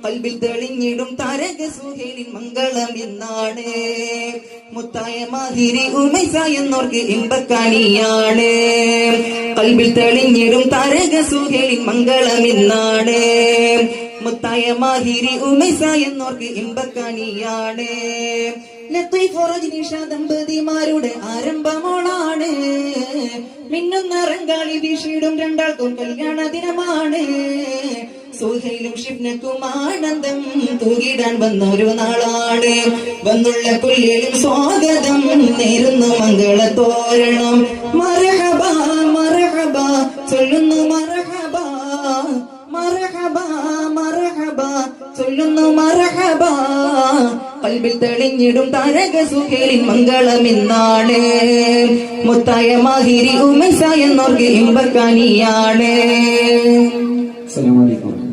കൽബിൽ തെളിഞ്ഞിടും താരക സുഹേലിൻ മംഗളം ഇന്നാണ്. മുത്തായ മാഹിരി ഉമൈസ എന്നോർക്ക് ഇമ്പക്കാനിയാണ്. കൽബിൽ തെളിഞ്ഞിടും താരക സുഹേലിൻ മംഗളം ഇന്നാണ്. മുത്തായ മാഹിരി ഉമൈസ എന്നോർക്ക് ഇമ്പക്കാനിയാണ്. ദമ്പതിമാരുടെ ആരംഭമോളാണ്. മിന്നുന്ന റങ്കാളി വീശിടും രണ്ടാൾക്കും കല്യാണ ദിനമാണ്. സുഹൈലും ഷിബ്നക്കും ആനന്ദം തൂകിടാൻ വന്നൊരു നാളാണ്. വന്നുള്ള കൊല്ലിലും സ്വാഗതം നേരുന്നു മംഗളത്തോരണം. മർഹബ മർഹബ ചൊല്ലുന്നു മർഹബ മർഹബ മർഹബ ചൊല്ലുന്നു മർഹബ. കൽബിൽ തെളിഞ്ഞിടും താരക സുഹേലിൻ മംഗളം ഇന്നാണ്. മുത്തായ മാഹിരി ഉമൈസ എന്നോർക്ക് ഇമ്പക്കാനിയാണ്. അസ്സലാമു അലൈക്കും.